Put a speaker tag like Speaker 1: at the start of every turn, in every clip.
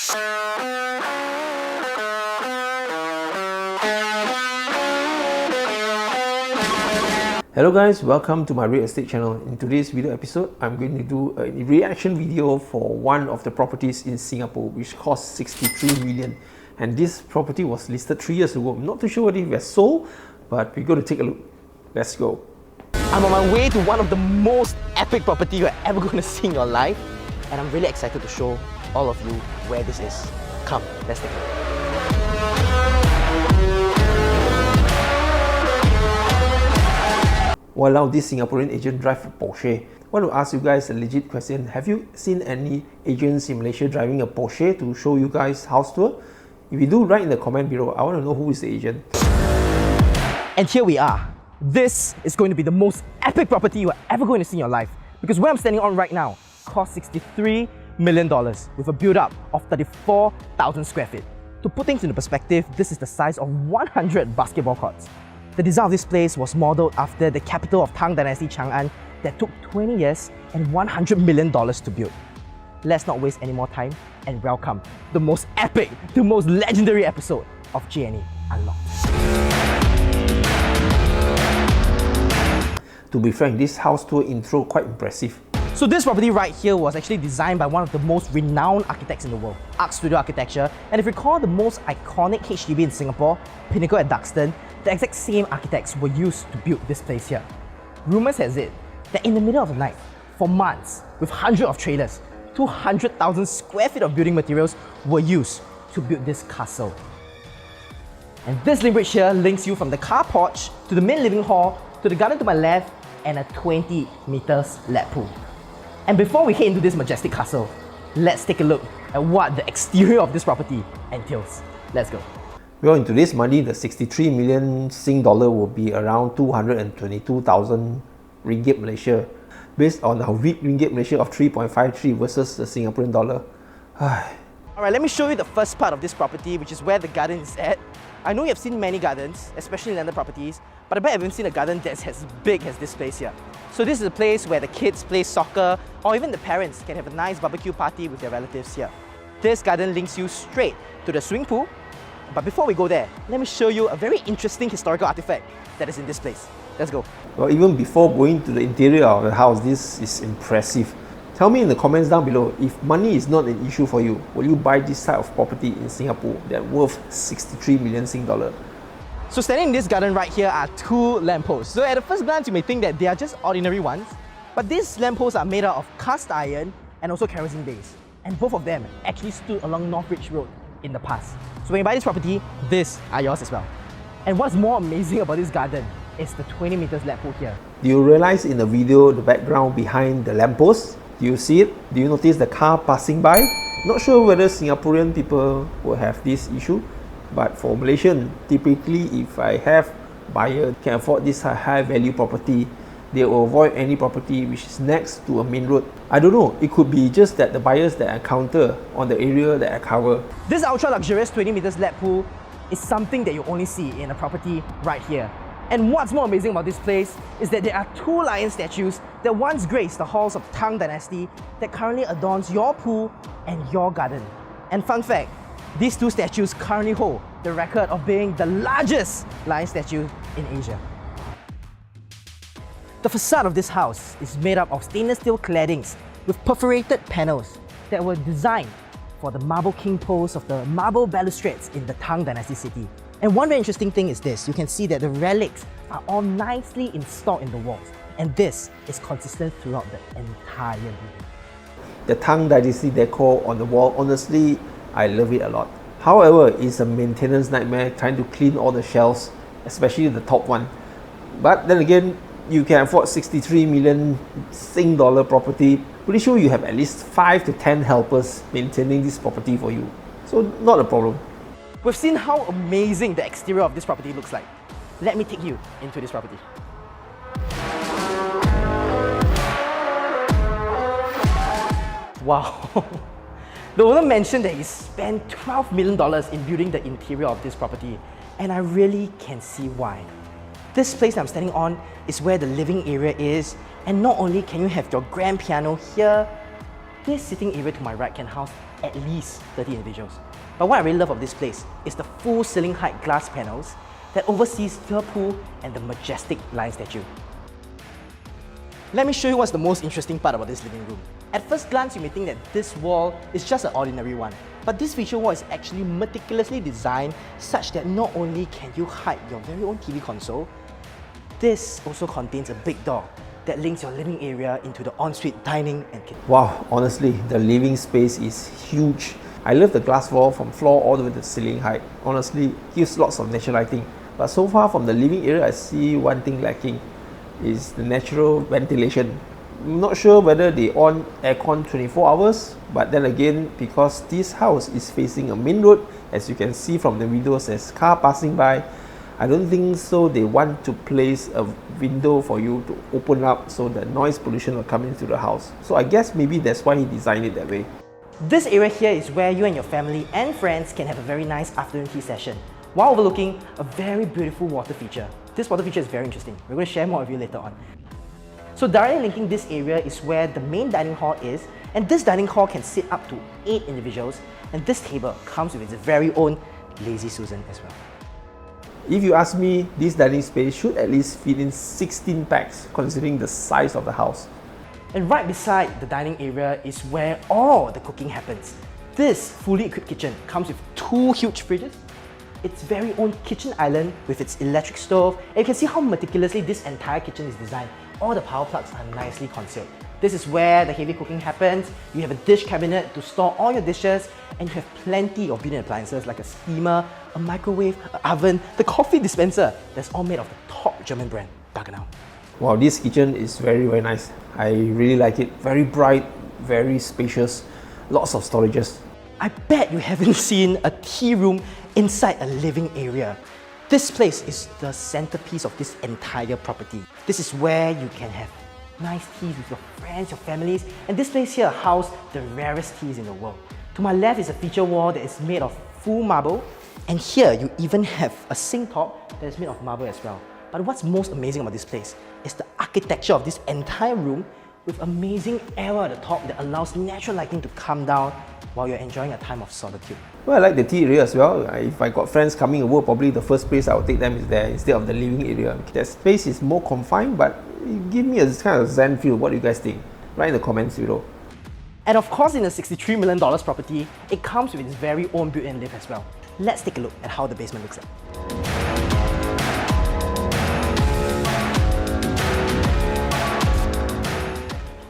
Speaker 1: Hello guys, welcome to my real estate channel. In today's video episode, I'm going to do a reaction video for one of the properties in Singapore which cost 63 million. And this property was listed 3 years ago. I'm not too sure if it has sold, but we're going to take a look. Let's go.
Speaker 2: I'm on my way to one of the most epic property you're ever going to see in your life, and I'm really excited to show all of you where this is. Come, let's take a look.
Speaker 1: While now this Singaporean agent drive a Porsche, I want to ask you guys a legit question. Have you seen any agents in Malaysia driving a Porsche to show you guys house tour? If you do, write in the comment below. I want to know who is the agent.
Speaker 2: And here we are. This is going to be the most epic property you are ever going to see in your life, because where I'm standing on right now costs $63 million with a build-up of 34,000 square feet. To put things into perspective, this is the size of 100 basketball courts. The design of this place was modelled after the capital of Tang Dynasty Chang'an that took 20 years and $100 million to build. Let's not waste any more time and welcome the most epic, the most legendary episode of G&E Unlocked.
Speaker 1: To be frank, this house tour intro quite impressive.
Speaker 2: So this property right here was actually designed by one of the most renowned architects in the world, Arc Studio Architecture. And if you recall the most iconic HDB in Singapore, Pinnacle at Duxton, the exact same architects were used to build this place here. Rumours has it that in the middle of the night, for months, with hundreds of trailers, 200,000 square feet of building materials were used to build this castle. And this link bridge here links you from the car porch to the main living hall, to the garden to my left, and a 20 meters lap pool. And before we head into this majestic castle, let's take a look at what the exterior of this property entails. Let's go.
Speaker 1: Well, in today's money, the 63 million Sing dollar will be around 222,000 ringgit Malaysia, based on our weak ringgit Malaysia of 3.53 versus the Singaporean dollar.
Speaker 2: Alright, let me show you the first part of this property, which is where the garden is at. I know you have seen many gardens, especially in landed properties, but I bet I haven't seen a garden that's as big as this place here. So this is a place where the kids play soccer, or even the parents can have a nice barbecue party with their relatives here. This garden links you straight to the swimming pool. But before we go there, let me show you a very interesting historical artifact that is in this place. Let's go.
Speaker 1: Well, even before going to the interior of the house, this is impressive. Tell me in the comments down below, if money is not an issue for you, will you buy this type of property in Singapore that worth 63 million Sing dollar?
Speaker 2: So standing in this garden right here are two lampposts. So at the first glance, you may think that they are just ordinary ones, but these lampposts are made out of cast iron and also kerosene base. And both of them actually stood along Northbridge Road in the past. So when you buy this property, these are yours as well. And what's more amazing about this garden is the 20 meters lap pool here.
Speaker 1: Do you realize in the video the background behind the lamppost? Do you see it? Do you notice the car passing by? Not sure whether Singaporean people will have this issue, but for Malaysian, typically if I have buyer can afford this high value property, they will avoid any property which is next to a main road. I don't know, it could be just that the buyers that I encounter on the area that I cover.
Speaker 2: This ultra luxurious 20 meters lap pool is something that you only see in a property right here. And what's more amazing about this place is that there are two lion statues that once graced the halls of Tang Dynasty that currently adorns your pool and your garden. And fun fact, these two statues currently hold the record of being the largest lion statue in Asia. The facade of this house is made up of stainless steel claddings with perforated panels that were designed for the marble king posts of the marble balustrades in the Tang Dynasty city. And one very interesting thing is this, you can see that the relics are all nicely installed in the walls, and this is consistent throughout the entire building.
Speaker 1: The Tang Dynasty decor on the wall, honestly, I love it a lot. However, it's a maintenance nightmare trying to clean all the shelves, especially the top one. But then again, you can afford 63 million Sing dollar property. Pretty sure you have at least 5 to 10 helpers maintaining this property for you. So not a problem.
Speaker 2: We've seen how amazing the exterior of this property looks like. Let me take you into this property. Wow. The owner mentioned that he spent $12 million in building the interior of this property, and I really can see why. This place I'm standing on is where the living area is, and not only can you have your grand piano here, this sitting area to my right can house at least 30 individuals. But what I really love of this place is the full ceiling height glass panels that oversees the pool and the majestic lion statue. Let me show you what's the most interesting part about this living room. At first glance, you may think that this wall is just an ordinary one. But this feature wall is actually meticulously designed such that not only can you hide your very own TV console, this also contains a big door that links your living area into the ensuite dining and kitchen.
Speaker 1: Wow, honestly, the living space is huge. I love the glass wall from floor all the way to ceiling height. Honestly, gives lots of natural lighting. But so far from the living area, I see one thing lacking is the natural ventilation. I'm not sure whether they on aircon 24 hours, but then again, because this house is facing a main road, as you can see from the videos, there's car passing by, I don't think so they want to place a window for you to open up so the noise pollution will come into the house. So I guess maybe that's why he designed it that way.
Speaker 2: This area here is where you and your family and friends can have a very nice afternoon tea session while overlooking a very beautiful water feature. This water feature is very interesting. We're going to share more with you later on. So directly linking this area is where the main dining hall is, and this dining hall can sit up to 8 individuals, and this table comes with its very own Lazy Susan as well.
Speaker 1: If you ask me, this dining space should at least fit in 16 packs considering the size of the house.
Speaker 2: And right beside the dining area is where all the cooking happens. This fully equipped kitchen comes with 2 huge fridges, its very own kitchen island with its electric stove, and you can see how meticulously this entire kitchen is designed. All the power plugs are nicely concealed. This is where the heavy cooking happens. You have a dish cabinet to store all your dishes, and you have plenty of built-in appliances like a steamer, a microwave, an oven, the coffee dispenser. That's all made of the top German brand, Bungalow.
Speaker 1: Wow, this kitchen is very, very nice. I really like it. Very bright, very spacious, lots of storages.
Speaker 2: I bet you haven't seen a tea room inside a living area. This place is the centerpiece of this entire property. This is where you can have nice teas with your friends, your families, and this place here houses the rarest teas in the world. To my left is a feature wall that is made of full marble, and here you even have a sink top that is made of marble as well. But what's most amazing about this place is the architecture of this entire room with amazing airwell at the top that allows natural lighting to come down while you're enjoying a time of solitude.
Speaker 1: Well, I like the tea area as well. If I got friends coming over, probably the first place I would take them is there instead of the living area. That space is more confined, but give me a kind of zen feel. What do you guys think? Write in the comments below.
Speaker 2: And of course, in a $63 million property, it comes with its very own built-in lift as well. Let's take a look at how the basement looks like.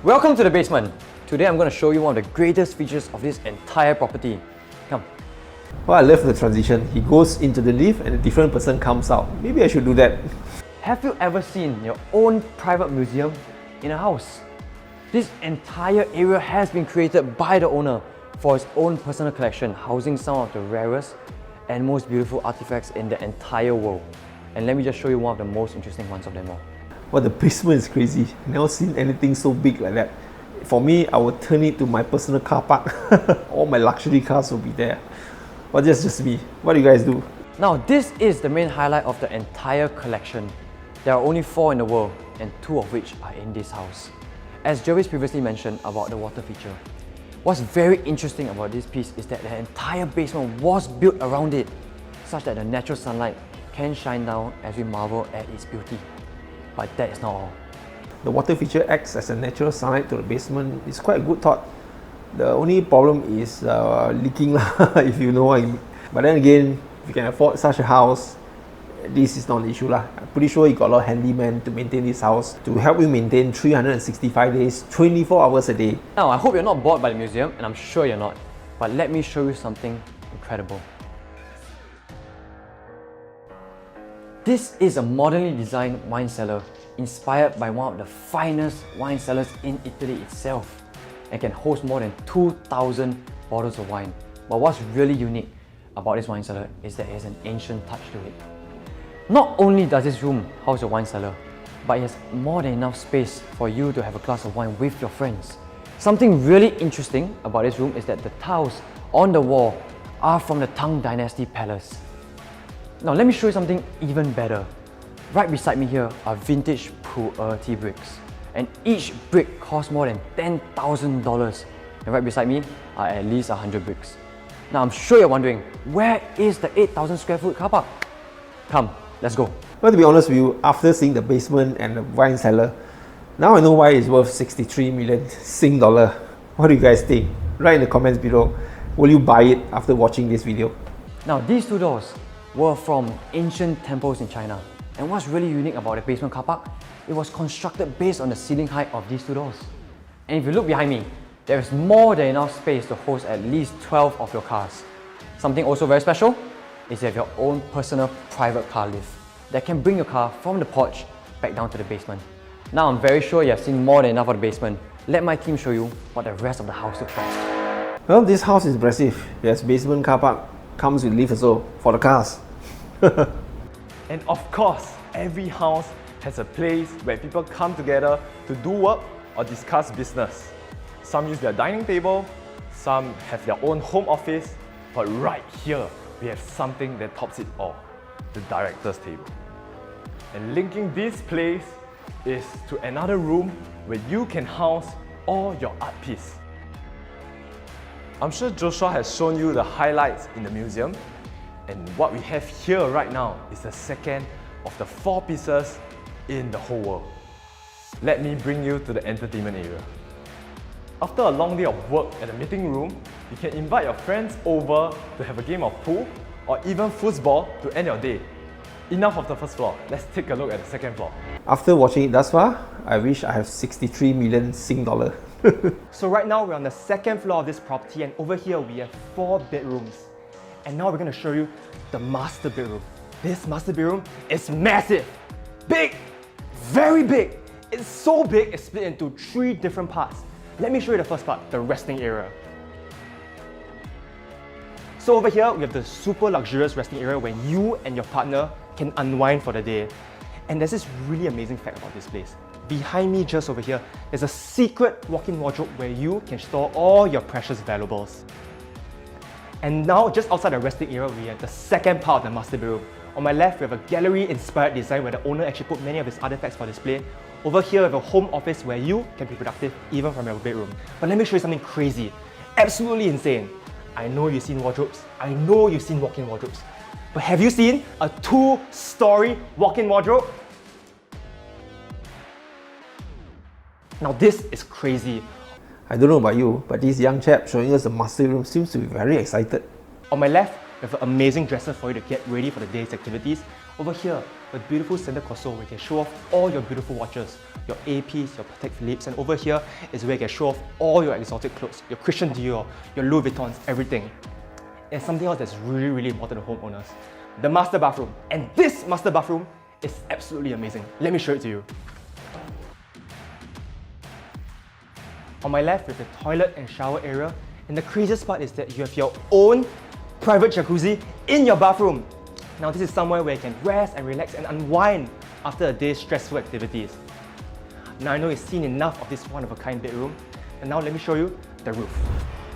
Speaker 3: Welcome to the basement. Today I'm going to show you one of the greatest features of this entire property. Come.
Speaker 1: Well, I love the transition. He goes into the lift and a different person comes out. Maybe I should do that.
Speaker 3: Have you ever seen your own private museum in a house? This entire area has been created by the owner for his own personal collection, housing some of the rarest and most beautiful artifacts in the entire world. And let me just show you one of the most interesting ones of them all.
Speaker 1: Well, the basement is crazy. Never seen anything so big like that. For me, I would turn it to my personal car park. All my luxury cars will be there. But that's just me. What do you guys do?
Speaker 3: Now, this is the main highlight of the entire collection. There are only 4 in the world, and 2 of which are in this house. As Jervis previously mentioned about the water feature, what's very interesting about this piece is that the entire basement was built around it, such that the natural sunlight can shine down as we marvel at its beauty. But that is not all.
Speaker 1: The water feature acts as a natural sunlight to the basement. It's quite a good thought. The only problem is leaking, if you know what I mean. But then again, if you can afford such a house, this is not an issue. I'm pretty sure you got a lot of handymen to maintain this house, to help you maintain 365 days, 24 hours a day.
Speaker 3: Now, I hope you're not bored by the museum, and I'm sure you're not. But let me show you something incredible. This is a modernly designed wine cellar inspired by one of the finest wine cellars in Italy itself, and can host more than 2,000 bottles of wine. But what's really unique about this wine cellar is that it has an ancient touch to it. Not only does this room house a wine cellar, but it has more than enough space for you to have a glass of wine with your friends. Something really interesting about this room is that the tiles on the wall are from the Tang Dynasty Palace. Now let me show you something even better. Right beside me here are vintage PropertyGuru bricks, and each brick costs more than $10,000. And right beside me are at least 100 bricks. Now I'm sure you're wondering, where is the 8,000 square foot car park? Come, let's go.
Speaker 1: Well, to be honest with you, after seeing the basement and the wine cellar, now I know why it's worth 63 million Sing dollar. What do you guys think? Write in the comments below. Will you buy it after watching this video?
Speaker 3: Now these two doors were from ancient temples in China. And what's really unique about the basement car park, it was constructed based on the ceiling height of these two doors. And if you look behind me, there is more than enough space to host at least 12 of your cars. Something also very special is you have your own personal private car lift that can bring your car from the porch back down to the basement. Now I'm very sure you have seen more than enough of the basement. Let my team show you what the rest of the house looks like.
Speaker 1: Well, this house is impressive. Yes, basement car park comes with lift also for the cars.
Speaker 4: And of course, every house has a place where people come together to do work or discuss business. Some use their dining table, some have their own home office, but right here, we have something that tops it all, the director's table. And linking this place is to another room where you can house all your art piece. I'm sure Joshua has shown you the highlights in the museum, and what we have here right now is the second of the 4 pieces in the whole world. Let me bring you to the entertainment area. After a long day of work at the meeting room, you can invite your friends over to have a game of pool or even foosball to end your day. Enough of the first floor, let's take a look at the second floor.
Speaker 1: After watching it thus far, I wish I have 63 million Sing dollar.
Speaker 5: So right now we're on the second floor of this property, and over here we have 4 bedrooms. And now we're going to show you the master bedroom. This master bedroom is massive, big, very big. It's so big it's split into 3 different parts. Let me show you the first part, the resting area. So over here we have the super luxurious resting area where you and your partner can unwind for the day. And there's this really amazing fact about this place. Behind me, just over here, there's a secret walk-in wardrobe where you can store all your precious valuables. And now, just outside the resting area, we have the second part of the master bedroom. On my left, we have a gallery-inspired design where the owner actually put many of his artifacts for display. Over here, we have a home office where you can be productive even from your bedroom. But let me show you something crazy, absolutely insane. I know you've seen wardrobes, I know you've seen walk-in wardrobes. But have you seen a 2-story walk-in wardrobe? Now this is crazy.
Speaker 1: I don't know about you, but this young chap showing us the master room seems to be very excited.
Speaker 5: On my left, we have an amazing dresser for you to get ready for the day's activities. Over here, a beautiful center console where you can show off all your beautiful watches, your APs, your Patek Philippe's, and over here is where you can show off all your exotic clothes, your Christian Dior, your Louis Vuittons, everything. And something else that's really, really important to homeowners, the master bathroom. And this master bathroom is absolutely amazing. Let me show it to you. On my left, we have the toilet and shower area. And the craziest part is that you have your own private jacuzzi in your bathroom. Now this is somewhere where you can rest and relax and unwind after a day's stressful activities. Now I know you've seen enough of this one-of-a-kind bedroom, and now let me show you the roof.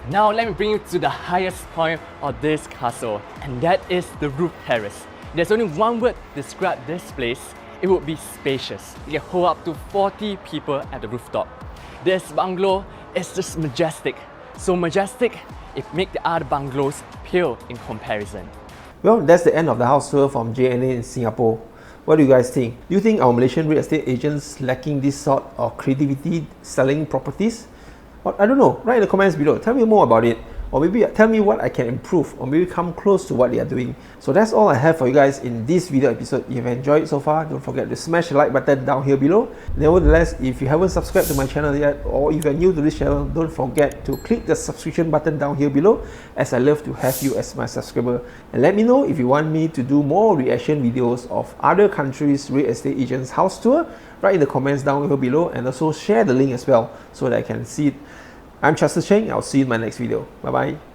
Speaker 6: Now let me bring you to the highest point of this castle, and that is the roof terrace. There's only one word to describe this place. It would be spacious. You can hold up to 40 people at the rooftop. This bungalow is just majestic. So majestic, it makes the other bungalows pale in comparison.
Speaker 1: Well, that's the end of the house tour from JNA in Singapore. What do you guys think? Do you think our Malaysian real estate agents lacking this sort of creativity selling properties? Or, I don't know, write in the comments below. Tell me more about it. Or maybe tell me what I can improve, or maybe come close to what they are doing. So that's all I have for you guys in this video episode. If you've enjoyed it so far, don't forget to smash the like button down here below. Nevertheless, if you haven't subscribed to my channel yet, or if you're new to this channel, don't forget to click the subscription button down here below, as I love to have you as my subscriber. And let me know if you want me to do more reaction videos of other countries' real estate agents' house tour. Write in the comments down here below, and also share the link as well so that I can see it. I'm Cheng. I'll see you in my next video. Bye bye.